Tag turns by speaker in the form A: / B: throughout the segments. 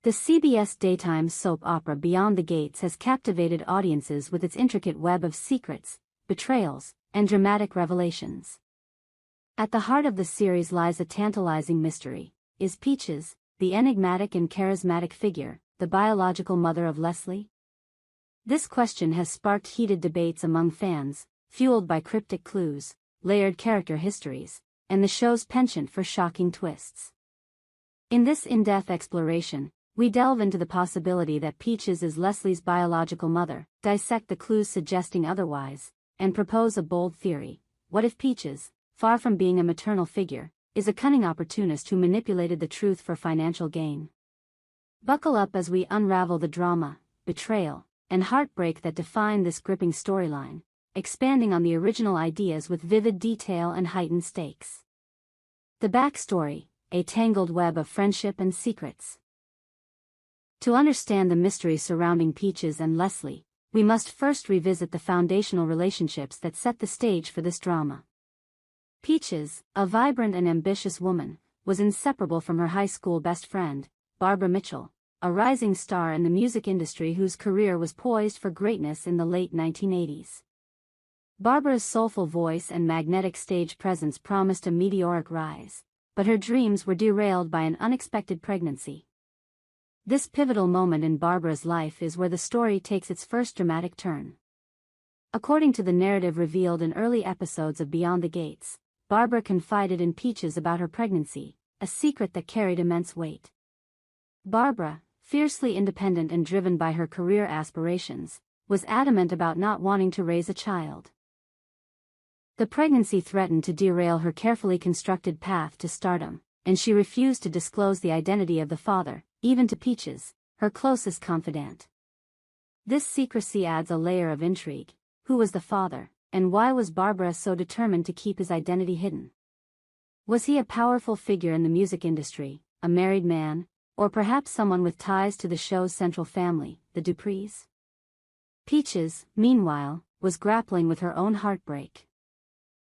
A: The CBS daytime soap opera Beyond the Gates has captivated audiences with its intricate web of secrets, betrayals, and dramatic revelations. At the heart of the series lies a tantalizing mystery. Is Peaches, the enigmatic and charismatic figure, the biological mother of Leslie? This question has sparked heated debates among fans, fueled by cryptic clues, layered character histories, and the show's penchant for shocking twists. In this in-depth exploration, we delve into the possibility that Peaches is Leslie's biological mother, dissect the clues suggesting otherwise, and propose a bold theory. What if Peaches, far from being a maternal figure, is a cunning opportunist who manipulated the truth for financial gain? Buckle up as we unravel the drama, betrayal, and heartbreak that define this gripping storyline, expanding on the original ideas with vivid detail and heightened stakes. The backstory, a tangled web of friendship and secrets. To understand the mystery surrounding Peaches and Leslie, we must first revisit the foundational relationships that set the stage for this drama. Peaches, a vibrant and ambitious woman, was inseparable from her high school best friend, Barbara Mitchell, a rising star in the music industry whose career was poised for greatness in the late 1980s. Barbara's soulful voice and magnetic stage presence promised a meteoric rise, but her dreams were derailed by an unexpected pregnancy. This pivotal moment in Barbara's life is where the story takes its first dramatic turn. According to the narrative revealed in early episodes of Beyond the Gates, Barbara confided in Peaches about her pregnancy, a secret that carried immense weight. Barbara, fiercely independent and driven by her career aspirations, was adamant about not wanting to raise a child. The pregnancy threatened to derail her carefully constructed path to stardom, and she refused to disclose the identity of the father, even to Peaches, her closest confidant. This secrecy adds a layer of intrigue. Who was the father, and why was Barbara so determined to keep his identity hidden? Was he a powerful figure in the music industry, a married man, or perhaps someone with ties to the show's central family, the Duprees? Peaches, meanwhile, was grappling with her own heartbreak.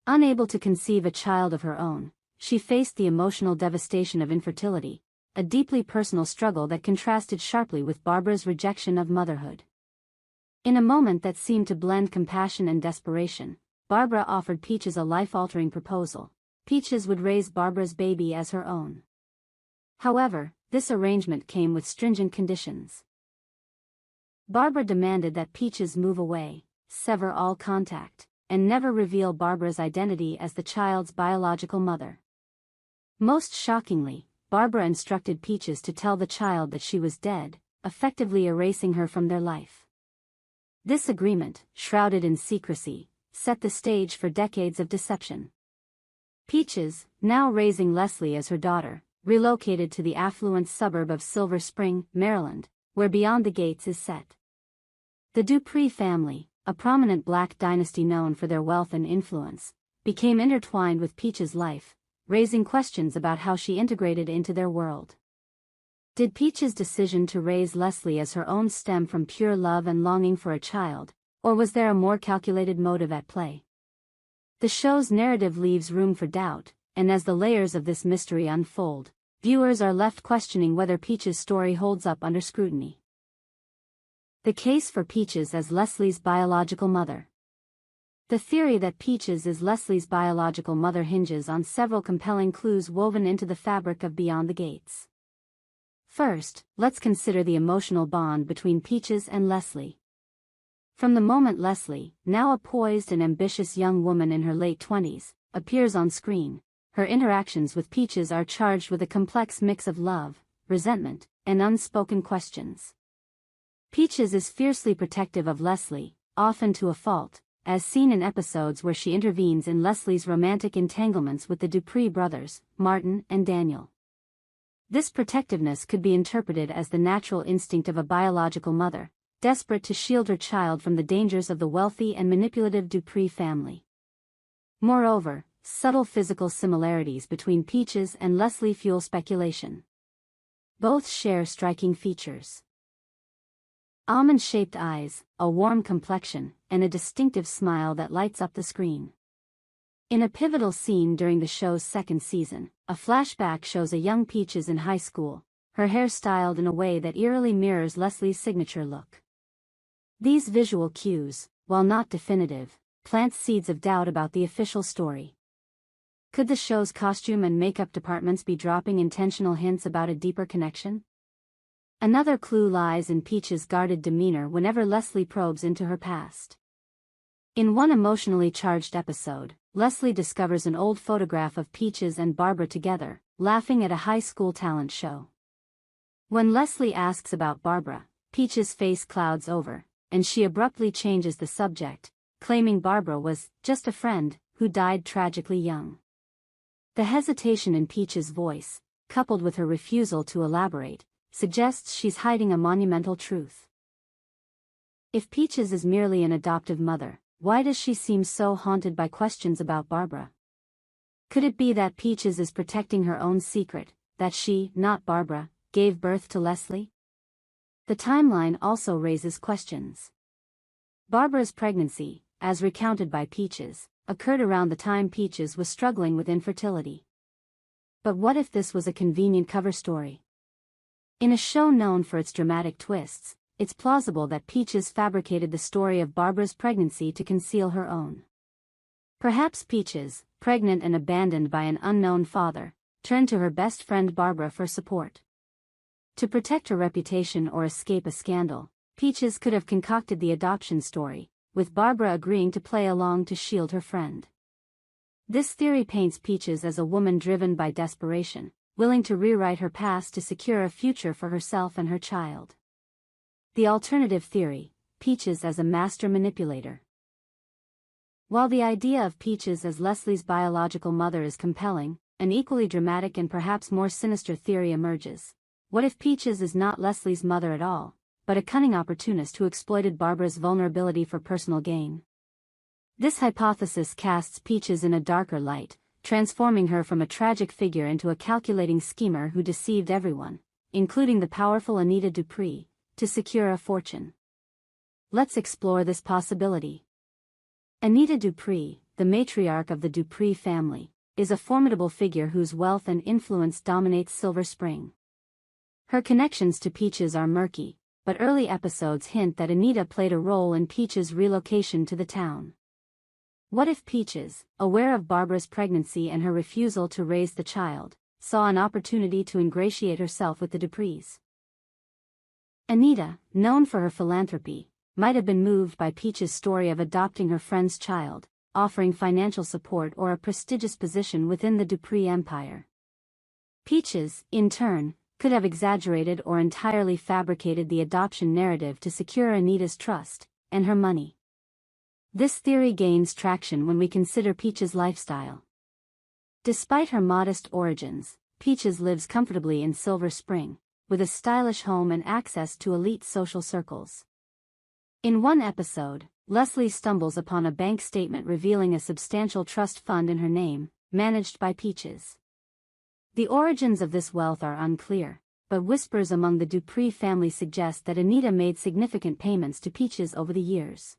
A: Unable to conceive a child of her own, she faced the emotional devastation of infertility, a deeply personal struggle that contrasted sharply with Barbara's rejection of motherhood. In a moment that seemed to blend compassion and desperation, Barbara offered Peaches a life-altering proposal. Peaches would raise Barbara's baby as her own. However, this arrangement came with stringent conditions. Barbara demanded that Peaches move away, sever all contact, and never reveal Barbara's identity as the child's biological mother. Most shockingly, Barbara instructed Peaches to tell the child that she was dead, effectively erasing her from their life. This agreement, shrouded in secrecy, set the stage for decades of deception. Peaches, now raising Leslie as her daughter, relocated to the affluent suburb of Silver Spring, Maryland, where Beyond the Gates is set. The Dupree family, a prominent black dynasty known for their wealth and influence, became intertwined with Peaches' life, raising questions about how she integrated into their world. Did Peaches' decision to raise Leslie as her own stem from pure love and longing for a child, or was there a more calculated motive at play? The show's narrative leaves room for doubt, and as the layers of this mystery unfold, viewers are left questioning whether Peaches' story holds up under scrutiny. The case for Peaches as Leslie's biological mother. The theory that Peaches is Leslie's biological mother hinges on several compelling clues woven into the fabric of Beyond the Gates. First, let's consider the emotional bond between Peaches and Leslie. From the moment Leslie, now a poised and ambitious young woman in her late 20s, appears on screen, her interactions with Peaches are charged with a complex mix of love, resentment, and unspoken questions. Peaches is fiercely protective of Leslie, often to a fault, as seen in episodes where she intervenes in Leslie's romantic entanglements with the Dupree brothers, Martin and Daniel. This protectiveness could be interpreted as the natural instinct of a biological mother, desperate to shield her child from the dangers of the wealthy and manipulative Dupree family. Moreover, subtle physical similarities between Peaches and Leslie fuel speculation. Both share striking features. Almond-shaped eyes, a warm complexion, and a distinctive smile that lights up the screen. In a pivotal scene during the show's second season, a flashback shows a young Peaches in high school, her hair styled in a way that eerily mirrors Leslie's signature look. These visual cues, while not definitive, plant seeds of doubt about the official story. Could the show's costume and makeup departments be dropping intentional hints about a deeper connection? Another clue lies in Peach's guarded demeanor whenever Leslie probes into her past. In one emotionally charged episode, Leslie discovers an old photograph of Peaches and Barbara together, laughing at a high school talent show. When Leslie asks about Barbara, Peach's face clouds over, and she abruptly changes the subject, claiming Barbara was just a friend who died tragically young. The hesitation in Peach's voice, coupled with her refusal to elaborate, suggests she's hiding a monumental truth. If Peaches is merely an adoptive mother, why does she seem so haunted by questions about Barbara? Could it be that Peaches is protecting her own secret, that she, not Barbara, gave birth to Leslie? The timeline also raises questions. Barbara's pregnancy, as recounted by Peaches, occurred around the time Peaches was struggling with infertility. But what if this was a convenient cover story? In a show known for its dramatic twists, it's plausible that Peaches fabricated the story of Barbara's pregnancy to conceal her own. Perhaps Peaches, pregnant and abandoned by an unknown father, turned to her best friend Barbara for support. To protect her reputation or escape a scandal, Peaches could have concocted the adoption story, with Barbara agreeing to play along to shield her friend. This theory paints Peaches as a woman driven by desperation, willing to rewrite her past to secure a future for herself and her child. The alternative theory, Peaches as a master manipulator. While the idea of Peaches as Leslie's biological mother is compelling, an equally dramatic and perhaps more sinister theory emerges. What if Peaches is not Leslie's mother at all, but a cunning opportunist who exploited Barbara's vulnerability for personal gain? This hypothesis casts Peaches in a darker light, transforming her from a tragic figure into a calculating schemer who deceived everyone, including the powerful Anita Dupree, to secure a fortune. Let's explore this possibility. Anita Dupree, the matriarch of the Dupree family, is a formidable figure whose wealth and influence dominates Silver Spring. Her connections to Peaches are murky, but early episodes hint that Anita played a role in Peaches' relocation to the town. What if Peaches, aware of Barbara's pregnancy and her refusal to raise the child, saw an opportunity to ingratiate herself with the Duprees? Anita, known for her philanthropy, might have been moved by Peaches' story of adopting her friend's child, offering financial support or a prestigious position within the Dupree empire. Peaches, in turn, could have exaggerated or entirely fabricated the adoption narrative to secure Anita's trust, and her money. This theory gains traction when we consider Peaches' lifestyle. Despite her modest origins, Peaches lives comfortably in Silver Spring, with a stylish home and access to elite social circles. In one episode, Leslie stumbles upon a bank statement revealing a substantial trust fund in her name, managed by Peaches. The origins of this wealth are unclear, but whispers among the Dupree family suggest that Anita made significant payments to Peaches over the years.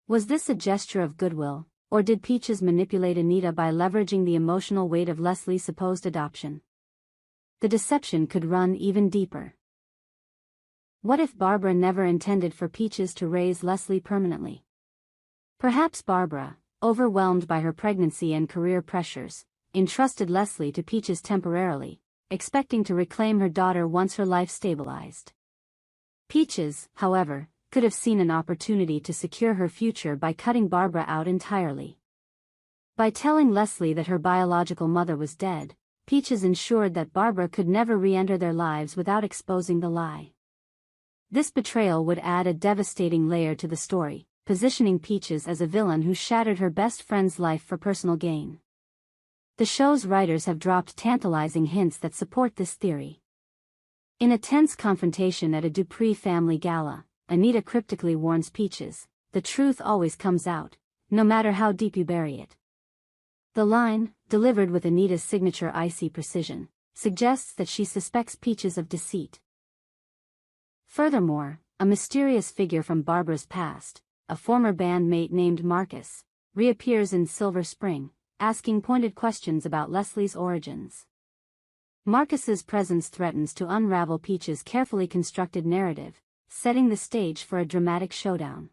A: Was this a gesture of goodwill, or did Peaches manipulate Anita by leveraging the emotional weight of Leslie's supposed adoption? The deception could run even deeper. What if Barbara never intended for Peaches to raise Leslie permanently? Perhaps Barbara, overwhelmed by her pregnancy and career pressures, entrusted Leslie to Peaches temporarily, expecting to reclaim her daughter once her life stabilized. Peaches, however, could have seen an opportunity to secure her future by cutting Barbara out entirely. By telling Leslie that her biological mother was dead, Peaches ensured that Barbara could never re-enter their lives without exposing the lie. This betrayal would add a devastating layer to the story, positioning Peaches as a villain who shattered her best friend's life for personal gain. The show's writers have dropped tantalizing hints that support this theory. In a tense confrontation at a Dupree family gala, Anita cryptically warns Peaches, "The truth always comes out, no matter how deep you bury it." The line, delivered with Anita's signature icy precision, suggests that she suspects Peaches of deceit. Furthermore, a mysterious figure from Barbara's past, a former bandmate named Marcus, reappears in Silver Spring, asking pointed questions about Leslie's origins. Marcus's presence threatens to unravel Peach's carefully constructed narrative, setting the stage for a dramatic showdown.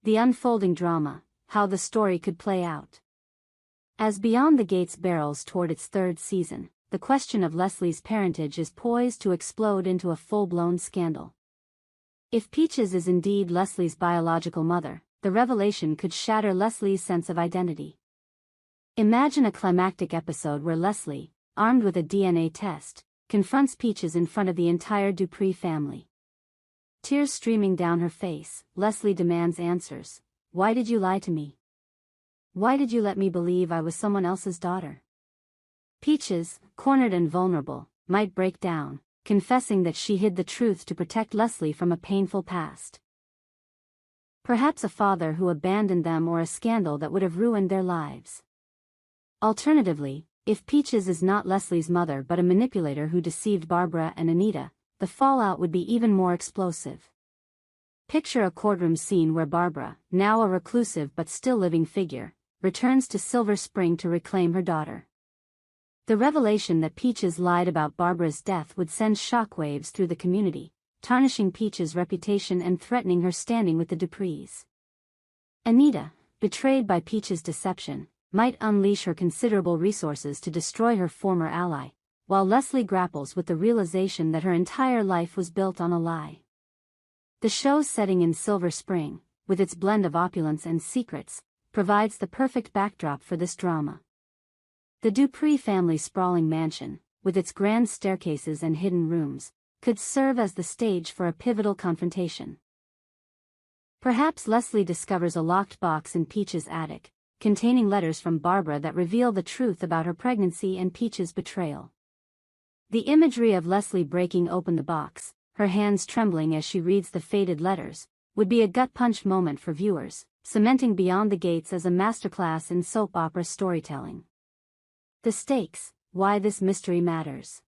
A: The unfolding drama, how the story could play out. As Beyond the Gates barrels toward its third season, the question of Leslie's parentage is poised to explode into a full-blown scandal. If Peaches is indeed Leslie's biological mother, the revelation could shatter Leslie's sense of identity. Imagine a climactic episode where Leslie, armed with a DNA test, confronts Peaches in front of the entire Dupree family. Tears streaming down her face, Leslie demands answers. Why did you lie to me? Why did you let me believe I was someone else's daughter? Peaches, cornered and vulnerable, might break down, confessing that she hid the truth to protect Leslie from a painful past. Perhaps a father who abandoned them or a scandal that would have ruined their lives. Alternatively, if Peaches is not Leslie's mother but a manipulator who deceived Barbara and Anita, the fallout would be even more explosive. Picture a courtroom scene where Barbara, now a reclusive but still living figure, returns to Silver Spring to reclaim her daughter. The revelation that Peaches lied about Barbara's death would send shockwaves through the community, tarnishing Peaches' reputation and threatening her standing with the Duprees. Anita, betrayed by Peaches' deception, might unleash her considerable resources to destroy her former ally, while Leslie grapples with the realization that her entire life was built on a lie. The show's setting in Silver Spring, with its blend of opulence and secrets, provides the perfect backdrop for this drama. The Dupree family's sprawling mansion, with its grand staircases and hidden rooms, could serve as the stage for a pivotal confrontation. Perhaps Leslie discovers a locked box in Peach's attic, containing letters from Barbara that reveal the truth about her pregnancy and Peach's betrayal. The imagery of Leslie breaking open the box, her hands trembling as she reads the faded letters, would be a gut-punch moment for viewers, cementing Beyond the Gates as a masterclass in soap opera storytelling. The stakes, why this mystery matters.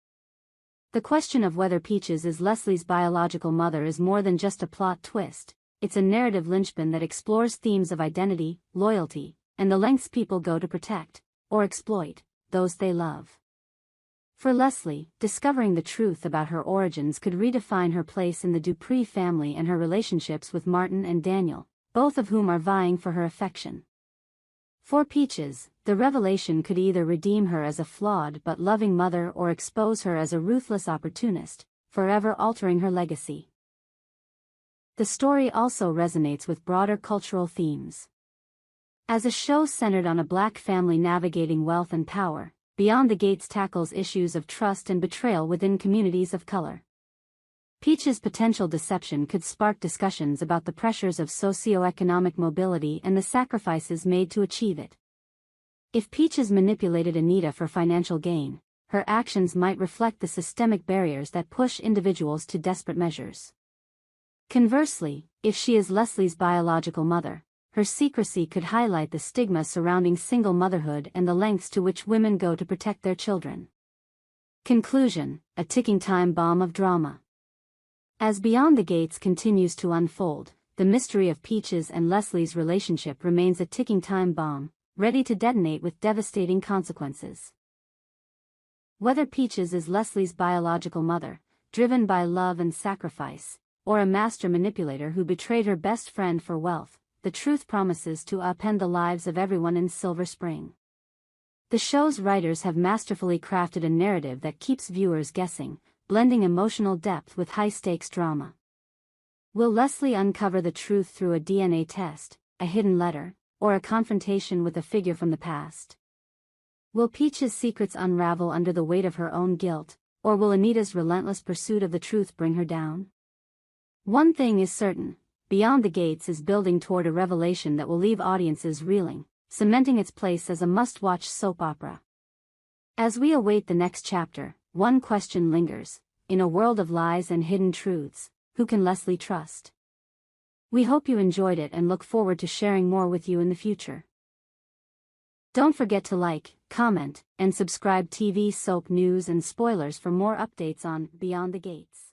A: The question of whether Peaches is Leslie's biological mother is more than just a plot twist, it's a narrative linchpin that explores themes of identity, loyalty, and the lengths people go to protect, or exploit, those they love. For Leslie, discovering the truth about her origins could redefine her place in the Dupree family and her relationships with Martin and Daniel, both of whom are vying for her affection. For Peaches, the revelation could either redeem her as a flawed but loving mother or expose her as a ruthless opportunist, forever altering her legacy. The story also resonates with broader cultural themes. As a show centered on a Black family navigating wealth and power, Beyond the Gates tackles issues of trust and betrayal within communities of color. Peach's potential deception could spark discussions about the pressures of socioeconomic mobility and the sacrifices made to achieve it. If Peaches manipulated Anita for financial gain, her actions might reflect the systemic barriers that push individuals to desperate measures. Conversely, if she is Leslie's biological mother, her secrecy could highlight the stigma surrounding single motherhood and the lengths to which women go to protect their children. Conclusion: a ticking time bomb of drama. As Beyond the Gates continues to unfold, the mystery of Peaches and Leslie's relationship remains a ticking time bomb, ready to detonate with devastating consequences. Whether Peaches is Leslie's biological mother, driven by love and sacrifice, or a master manipulator who betrayed her best friend for wealth, the truth promises to upend the lives of everyone in Silver Spring. The show's writers have masterfully crafted a narrative that keeps viewers guessing, blending emotional depth with high-stakes drama. Will Leslie uncover the truth through a DNA test, a hidden letter, or a confrontation with a figure from the past? Will Peach's secrets unravel under the weight of her own guilt, or will Anita's relentless pursuit of the truth bring her down? One thing is certain: Beyond the Gates is building toward a revelation that will leave audiences reeling, cementing its place as a must-watch soap opera. As we await the next chapter, one question lingers: in a world of lies and hidden truths, who can Leslie trust? We hope you enjoyed it and look forward to sharing more with you in the future. Don't forget to like, comment, and subscribe. TV soap news and spoilers for more updates on Beyond the Gates.